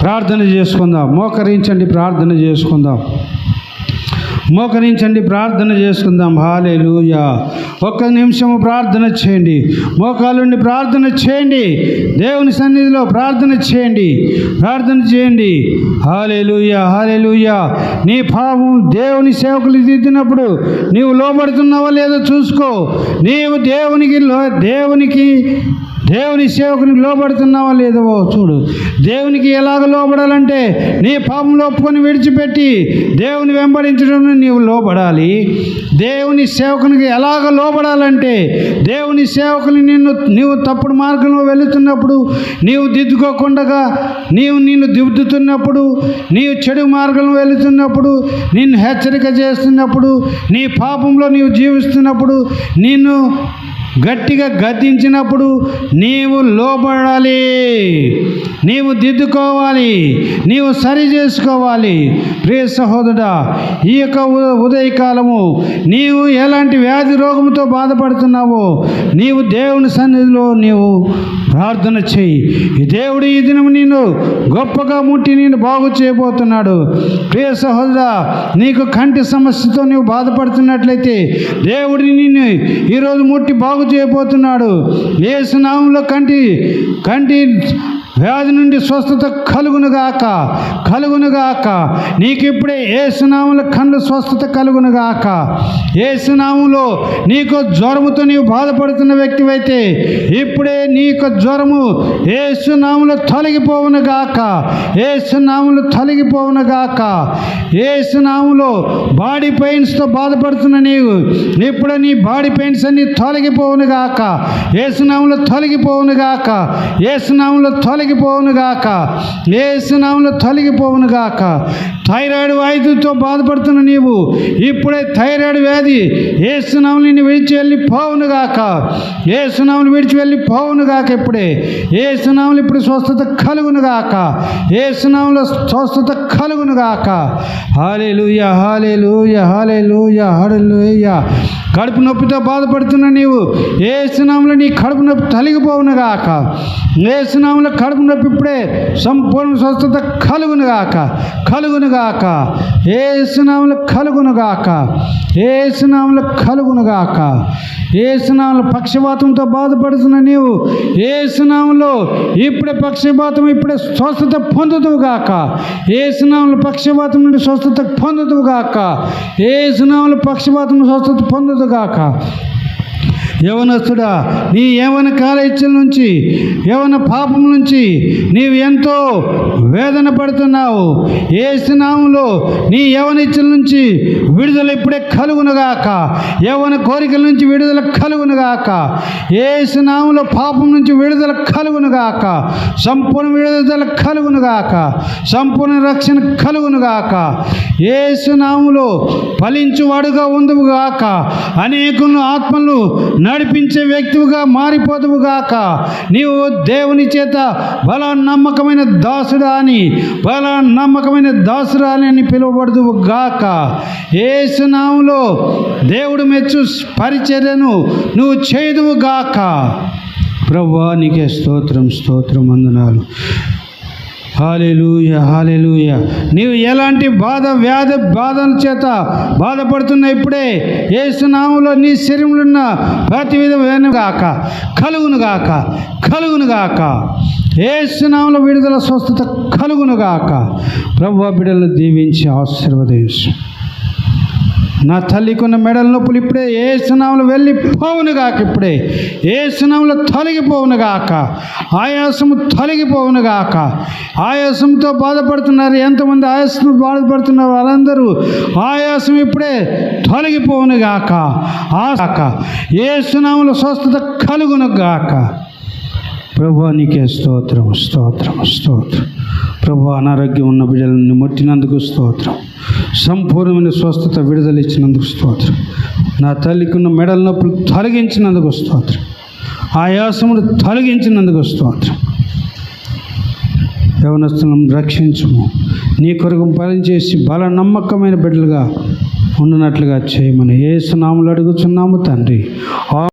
ప్రార్థన చేసుకుందాం. మోకరించండి, ప్రార్థన చేసుకుందాం. మోకరించండి, ప్రార్థన చేసుకుందాం. హల్లెలూయా. ఒక్క నిమిషము ప్రార్థన చేయండి. మోకాలుండి ప్రార్థన చేయండి. దేవుని సన్నిధిలో ప్రార్థన చేయండి. ప్రార్థన చేయండి. హల్లెలూయా, హల్లెలూయా. నీ పాపం దేవుని సేవకులు దిద్దినప్పుడు నీవు లోబడుతున్నావో లేదో చూసుకో. నీవు దేవుని సేవకునికి లోబడుతున్నావా లేదో చూడు. దేవునికి ఎలాగ లోబడాలంటే నీ పాపంలో ఒప్పుకొని విడిచిపెట్టి దేవుని వెంబడించడం నీవు లోబడాలి. దేవుని సేవకునికి ఎలాగ లోబడాలంటే దేవుని సేవకుని నీవు తప్పుడు మార్గంలో వెళుతున్నప్పుడు నీవు దిద్దుకోకుండా నిన్ను దిద్దుతున్నప్పుడు, నీవు చెడు మార్గంలో వెళుతున్నప్పుడు, నిన్ను హెచ్చరిక చేస్తున్నప్పుడు, నీ పాపంలో నీవు జీవిస్తున్నప్పుడు, నిన్ను గట్టిగా గద్దించినప్పుడు నీవు లోబడాలి. నీవు దిద్దుకోవాలి. నీవు సరి చేసుకోవాలి. ప్రియ సహోదరుడా, ఈ యొక్క ఉదయకాలము నీవు ఎలాంటి వ్యాధి రోగంతో బాధపడుతున్నావో నీవు దేవుని సన్నిధిలో నీవు ప్రార్థన చేయి. ఈ దేవుడు ఈ దినం నిన్ను గొప్పగా ముట్టి నిన్ను బాగు చేయబోతున్నాడు. ప్రియ సహోదరుడా, నీకు కంటి సమస్యతో నీవు బాధపడుతున్నట్లయితే దేవుడు నిన్ను ఈరోజు ముట్టి బాగు చేయబోతున్నాడు. యేసు నామములో కంటి వ్యాధి నుండి స్వస్థత కలుగునుగాక. నీకు ఇప్పుడే యేసు నామములో కండ్లు స్వస్థత కలుగునుగాక. యేసు నామములో నీకు జ్వరముతో నీవు బాధపడుతున్న వ్యక్తివైతే ఇప్పుడే నీకు జ్వరము యేసు నామములో తొలగిపోవునుగాక. యేసు నామములో తొలగిపోవునుగాక. యేసు నామములో బాడీ పెయిన్స్తో బాధపడుతున్న నీవు ఇప్పుడే నీ బాడీ పెయిన్స్ అన్ని తొలగిపోవునుగాక. యేసు నామములో తొలగిపోవునుగాక. యేసు నామములో తొలగిపోవునుగాక. యేసు నామములో తొలగిపోవునుగాక. థైరాయిడ్ వ్యాధితో బాధపడుతున్న నీవు ఇప్పుడే థైరాయిడ్ వ్యాధి యేసు నామములో నిన్ను విడిచి వెళ్ళిపోవునుగాక. యేసు నామములో విడిచి వెళ్ళిపోవునుగాక. ఇప్పుడే యేసు నామములో ఇప్పుడు స్వస్థత కలుగునుగాక. యేసు నామములో స్వస్థత కలుగునుగాక. హల్లెలూయా, హల్లెలూయా, హల్లెలూయా, హల్లెలూయా. కడుపు నొప్పితో బాధపడుతున్న నీవు యేసు నామములో నీ కడుపు నొప్పి తొలగిపోవునుగాక. యేసు నామములో కడుపు నొప్పి ఇప్పుడే సంపూర్ణ స్వస్థత కలుగునుగాక. యేసు నామములో కలుగునుగాక. యేసు నామములో కలుగునుగాక. యేసు నామములో పక్షవాతంతో బాధపడుతున్న నీవు యేసు నామములో ఇప్పుడే పక్షవాతం ఇప్పుడే స్వస్థత పొందుదువుగాక. యేసు నామములో పక్షవాతం నుండి స్వస్థత పొందుదువుగాక. యేసు నామములో పక్షవాతం స్వస్థత పొందుదుగాక. యవనస్తుడా, నీ యవన కాలేజీల నుంచి యవన పాపం నుంచి నీవు ఎంతో వేదన పడుతున్నావు. యేసు నామములో నీ యవన ఇచ్చల నుంచి విడుదల ఇప్పుడే కలుగునుగాక. యవన కోరికల నుంచి విడుదల కలుగునుగాక. యేసు నామములో పాపం నుంచి విడుదల కలుగునుగాక. సంపూర్ణ విడుదల కలుగునుగాక. సంపూర్ణ రక్షణ కలుగునుగాక. యేసు నామములో ఫలించువాడుగా ఉందువుగాక. అనేకులను ఆత్మలు నడిపించే వ్యక్తిగా మారిపోదువుగాక. నీవు దేవుని చేత బలా నమ్మకమైన దాసుడా అని పిలువబడుదువుగాక. యేసు నామములో దేవుడు మెచ్చు పరిచర్యను నువ్వు చేయుదువుగాక. ప్రభువా, నీకే స్తోత్రం వందనాలు. హల్లెలూయా, హల్లెలూయా. నీవు ఎలాంటి బాధల చేత బాధపడుతున్న ఇప్పుడే యేసు నామములో నీ శరీరంలో ఉన్న ప్రతి విధమైన కలుగునుగాక. యేసు నామములో విడుదల స్వస్థత కలుగునుగాక. ప్రభువా, బిడ్డలను దీవించి ఆశీర్వదించు. నా తల్లికున్న మెడల నొప్పులు ఇప్పుడే యేసు నామములో వెళ్ళిపోవునుగాక. ఇప్పుడే యేసు నామములో తొలగిపోవునుగాక. ఆయాసము తొలగిపోవునుగాక. ఆయాసంతో బాధపడుతున్నారు ఎంతమంది ఆయాసంతో బాధపడుతున్నారు వాళ్ళందరూ ఆయాసం ఇప్పుడే తొలగిపోవునుగాక. యేసు నామములో స్వస్థత కలుగునుగాక. ప్రభువా, నీకే స్తోత్రం. ప్రభువా, అనారోగ్యం ఉన్న బిడ్డలను ముట్టినందుకు స్తోత్రం. సంపూర్ణమైన స్వస్థత విడుదల ఇచ్చినందుకు స్తోత్రం. నా తల్లికున్న మెడల నొప్పులు తొలగించినందుకు స్తోత్రం. ఆయాసమును తొలగించినందుకు స్తోత్రం. యవనస్తులను రక్షించుము. నీ కొరకు పనిచేసి బల నమ్మకమైన బిడ్డలుగా ఉండునట్లుగా చేయమని యేసు నామములో అడుగుచున్నాము తండ్రి.